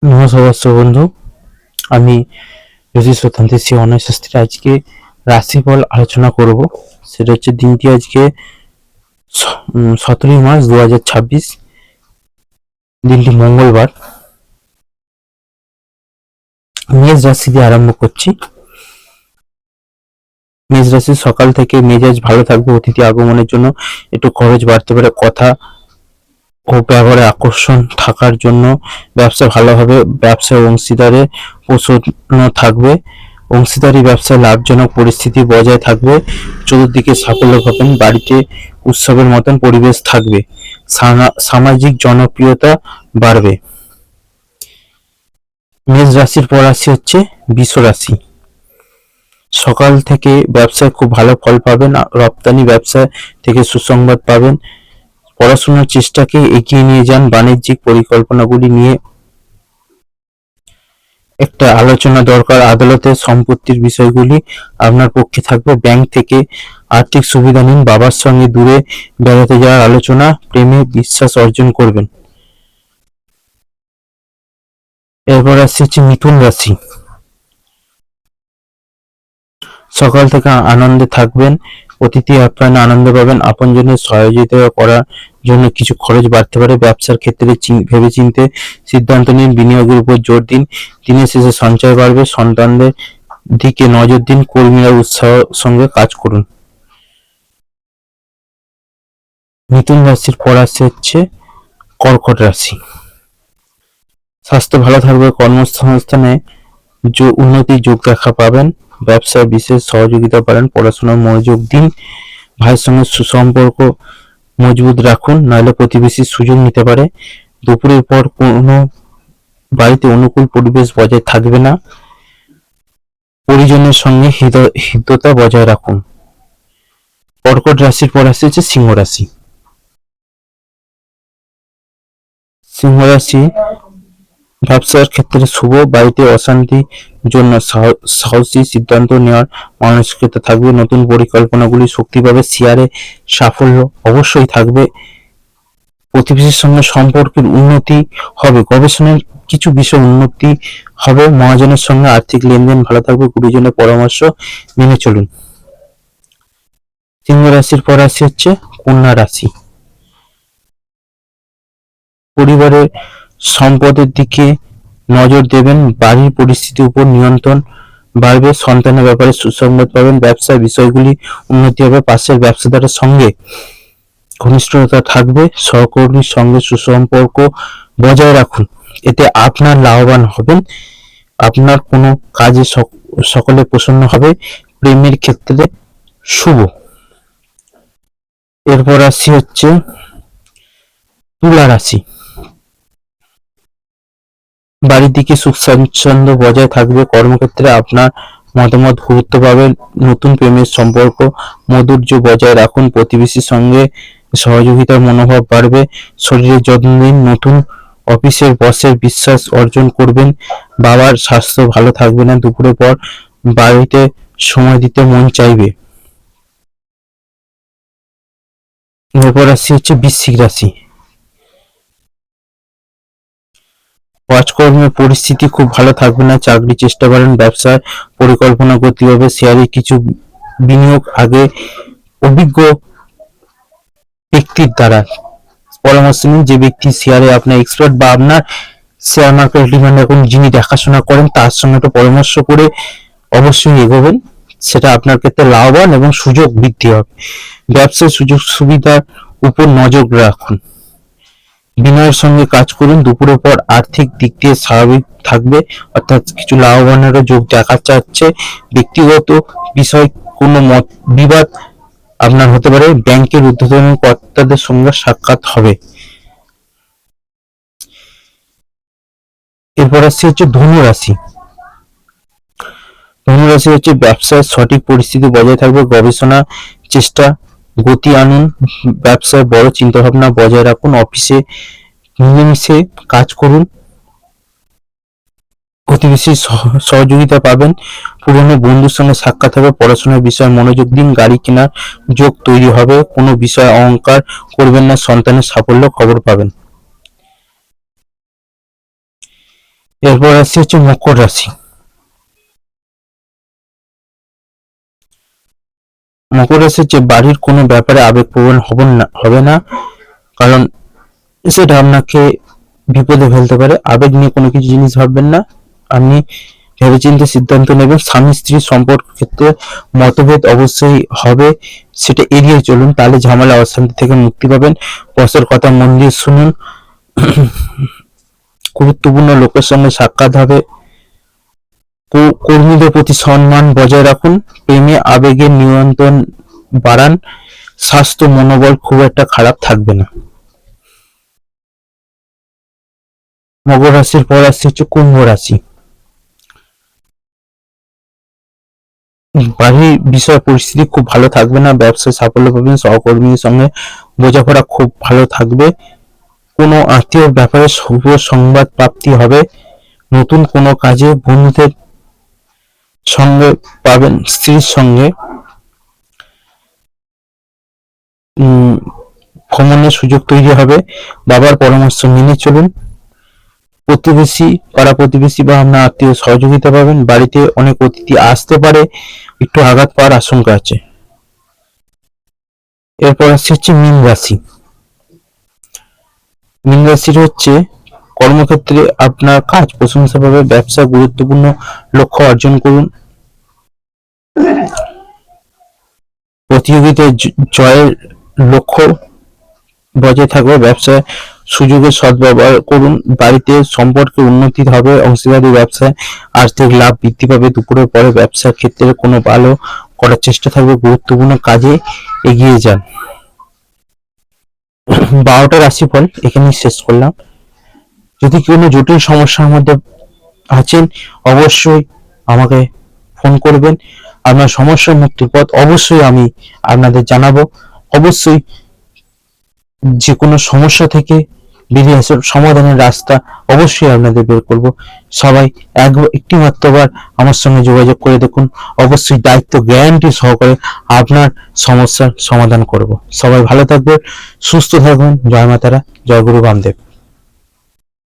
নমস্কার বন্ধু, আমি জ্যোতিষ তন্ত্রী অনয় শাস্ত্রী। আজকে রাশিফল আলোচনা করব। সেটা হচ্ছে দিনটি আজকে 17 মার্চ 2026, দিনটি মঙ্গলবার। মেষ রাশি দিয়ে আরম্ভ করছি। মেষ রাশি সকাল থেকে মেজাজ ভালো থাকবে। অতিথি আগমনের জন্য একটু খরচ বাড়তে পারে। কথা ও ব্যবহারে আকর্ষণ থাকার জন্য ব্যবসা ভালো হবে। ব্যবসায় অংশীদারে প্রসন্ন থাকবে। অংশীদারি ব্যবসায় লাভজনক পরিস্থিতি বজায় থাকবে। চতুর্দিকে সাফল্য পাবেন। বাড়িতে উৎসবের মতন পরিবেশ থাকবে। সামাজিক জনপ্রিয়তা বাড়বে। মেষ রাশির পর রাশি হচ্ছে বৃষ রাশি। সকাল থেকে ব্যবসায় খুব ভালো ফল পাবেন। রপ্তানি ব্যবসা থেকে সুসংবাদ পাবেন। পড়াশোনার চেষ্টাকে এগিয়ে নিয়ে যান। বাণিজ্যিক পরিকল্পনাগুলি নিয়ে একটা আলোচনা দরকার। আদালতের সম্পত্তির বিষয়গুলি আপনার পক্ষে থাকবে। ব্যাংক থেকে আর্থিক সুবিধা নিন। বাবার সঙ্গে দূরে বেড়াতে যাওয়ার আলোচনা। প্রেমে বিশ্বাস অর্জন করবেন। এরপর আসছে হচ্ছে মিথুন রাশি। সকাল থেকে আনন্দে থাকবেন। অতিথি আপ্যায়নে আনন্দ পাবেন। আপনজনের সহযোগিতা করার জন্য কিছু খরচ বাড়তে পারে। ব্যবসার ক্ষেত্রে ভেবেচিন্তে সিদ্ধান্ত নিন। বিনিয়োগের উপর জোর দিন। দিনের শেষে সঞ্চয় বাড়বে। সন্তানদের দিকে নজর দিন। কর্মীরা উৎসাহের সঙ্গে কাজ করুন। মিথুন রাশির পর আসছে হচ্ছে কর্কট রাশি। স্বাস্থ্য ভালো থাকবে। কর্মসংস্থানে উন্নতির যোগ দেখা পাবেন। ব্যবসায় বিশেষ সহযোগিতা পাবেন। পড়াশোনায় মনোযোগ দিন। ভাইয়ের সঙ্গে সুসম্পর্ক মজবুত রাখুন, নাহলে প্রতিবেশীর সুযোগ নিতে পারে। দুপুরের পর কোনো বাড়িতে অনুকূল পরিবেশ বজায় থাকবে না। পরিজনের সঙ্গে হৃদ্যতা বজায় রাখুন। কর্কট রাশির পর আসছে হচ্ছে সিংহ রাশি। সিংহ রাশি ব্যবসার ক্ষেত্রে শুভ। বাড়িতে অশান্তির জন্য সাহসী সিদ্ধান্ত নেওয়ার মানসিকতা থাকবে। নতুন পরিকল্পনাগুলি শক্তি পাবে। শেয়ারে সাফল্য অবশ্যই থাকবে। প্রতিবেশীর সঙ্গে সম্পর্কের উন্নতি হবে। গবেষণার কিছু বিষয় উন্নতি হবে। মহাজনের সঙ্গে আর্থিক লেনদেন ভালো থাকবে। গুরুজনের পরামর্শ মেনে চলুন। সিংহ রাশির পর রাশি হচ্ছে কন্যা রাশি। পরিবারের সম্পদের দিকে নজর দেবেন। বাড়ির পরিস্থিতির উপর নিয়ন্ত্রণ বাড়বে। সন্তানের ব্যাপারে সুসংবাদ পাবেন। ব্যবসার বিষয়গুলি উন্নতি হবে। পাশের ব্যবসাদারের সঙ্গে ঘনিষ্ঠতা থাকবে। সহকর্মীর সঙ্গে সুসম্পর্ক বজায় রাখুন, এতে আপনার লাভবান হবেন। আপনার কোনো কাজে সকলে প্রসন্ন হবে। প্রেমের ক্ষেত্রে শুভ। এরপর রাশি হচ্ছে তুলা রাশি। বাড়ির দিকে সুখ স্বাচ্ছন্দ্য বজায় থাকবে। কর্মক্ষেত্রে আপনার মতামত গুরুত্ব পাবে। নতুন প্রেমের সম্পর্ক মধুর্য বজায় রাখুন। প্রতিবেশীর সঙ্গে সহযোগিতার মনোভাব বাড়বে। শরীরের যত্ন নিন। নতুন অফিসের বসের বিশ্বাস অর্জন করবেন। বাবার স্বাস্থ্য ভালো থাকবে না। দুপুরের পর বাড়িতে সময় দিতে মন চাইবে। এরপর রাশি হচ্ছে বৃশ্চিক রাশি। কাজকর্মের পরিস্থিতি খুব ভালো থাকবে না। চাকরি চেষ্টা করেন। ব্যবসার পরিকল্পনা করতে হবে। শেয়ারে কিছু বিনিয়োগ আগে অভিজ্ঞ ব্যক্তির দ্বারা পরামর্শ নিন। যে ব্যক্তি শেয়ারে আপনার এক্সপার্ট বা আপনার শেয়ার মার্কেট ডিমান্ড এখন যিনি দেখাশোনা করেন তার সঙ্গে একটা পরামর্শ করে অবশ্যই এগোবেন। সেটা আপনার ক্ষেত্রে লাভবান এবং সুযোগ বৃদ্ধি হবে। ব্যবসায় সুযোগ সুবিধার উপর নজর রাখুন। বিনয়ের সঙ্গে কাজ করুন। দুপুরের পর আর্থিক দিক দিয়ে স্বাভাবিক থাকবে, অর্থাৎ কিছু লাভবানেরও যোগ দেখা যাচ্ছে। ব্যক্তিগত বিষয় কোনো মত বিবাদ আপনার হতে পারে। ব্যাংকের ঊর্ধ্বতন কর্তাদের সঙ্গে সাক্ষাৎ হবে। এরপর আসছে হচ্ছে ধনু রাশি। ধনু রাশি হচ্ছে ব্যবসায় সঠিক পরিস্থিতি বজায় থাকবে। গবেষণা চেষ্টা গতি আনুন। ব্যবসায় বড় চিন্তাভাবনা বজায় রাখুন। অফিসে মিলেমিশে কাজ করুন। প্রতিবেশীর সহযোগিতা পাবেন। পুরনো বন্ধুর সঙ্গে সাক্ষাৎ হবে। পড়াশোনার বিষয়ে মনোযোগ দিন। গাড়ি কেনার যোগ তৈরি হবে। কোনো বিষয়ে অহংকার করবেন না। সন্তানের সাফল্য খবর পাবেন। এরপর আসছে হচ্ছে মকর রাশি। মকর রাশি হচ্ছে বাড়ির কোনো ব্যাপারে আবেগপ্রবণ হবে না, কারণ সেটা আপনাকে বিপদে ফেলতে পারে। আবেগ নিয়ে কোনো কিছু জিনিস ভাববেন না, আপনি ভেবেচিন্তে সিদ্ধান্ত নেবেন। স্বামী স্ত্রীর সম্পর্ক ক্ষেত্রে মতভেদ অবশ্যই হবে, সেটা এড়িয়ে চলুন, তাহলে ঝামেলা অশান্তি থেকে মুক্তি পাবেন। বসের কথা মন দিয়ে শুনুন। গুরুত্বপূর্ণ লোকের সঙ্গে সাক্ষাৎ হবে। কর্মীদের প্রতি সম্মান বজায় রাখুন। প্রেমে আবেগের নিয়ন্ত্রণ বাড়ান। স্বাস্থ্য মনোবল খুব একটা খারাপ থাকবে না। মকর রাশির পর আসছে হচ্ছে কুম্ভ রাশি। বাড়ির বিষয় পরিস্থিতি খুব ভালো থাকবে না, ব্যবসায় সাফল্য পাবেন, সহকর্মীর সঙ্গে বোঝাপড়া খুব ভালো থাকবে। কোনো আত্মীয়র ব্যাপারে শুভ সংবাদ প্রাপ্তি হবে। নতুন কোনো কাজে বন্ধুদের সঙ্গে পাবেন। স্ত্রীর সঙ্গে ভ্রমণের সুযোগ তৈরি হবে। বাবার পরামর্শ মেনে চলুন। প্রতিবেশী, পাড়া প্রতিবেশী বা আপনার আত্মীয় সহযোগিতা পাবেন। বাড়িতে অনেক অতিথি আসতে পারে, একটু আঘাত পাওয়ার আশঙ্কা আছে। এরপর আসছে হচ্ছে মীন রাশি। মীন রাশির হচ্ছে কর্মক্ষেত্রে আপনার কাজ প্রশংসা পাবে। ব্যবসা গুরুত্বপূর্ণ লক্ষ্য অর্জন করুন। প্রতিযোগিতায় জয়ের লক্ষ্য বজায় থাকবে। ব্যবসায় সুযোগের সদ্ব্যবহার করুন। বাড়িতে সম্পর্কে উন্নতি হবে। অংশীদারি ব্যবসায় আর্থিক লাভ বৃদ্ধি পাবে। দুপুরের পরে ব্যবসার ক্ষেত্রে কোনো ভালো করার চেষ্টা থাকবে। গুরুত্বপূর্ণ কাজে এগিয়ে যান। 12টা রাশিফল এখানেই শেষ করলাম। যদি কোনো জটিল সমস্যার মধ্যে আছেন, অবশ্যই আমাকে ফোন করবেন। আপনার সমস্যার মুক্তির পথ অবশ্যই আমি আপনাদের জানাবো। অবশ্যই যে কোনো সমস্যা থেকে বেরিয়ে আসার সমাধানের রাস্তা অবশ্যই আপনাদের বের করব। সবাই একটি মাত্রবার আমার সঙ্গে যোগাযোগ করে দেখুন, অবশ্যই দায়িত্ব গ্যারান্টি সহকারে আপনার সমস্যার সমাধান করব। সবাই ভালো থাকবেন, সুস্থ থাকবেন। জয় মাতারা, জয় গুরু বামদেব।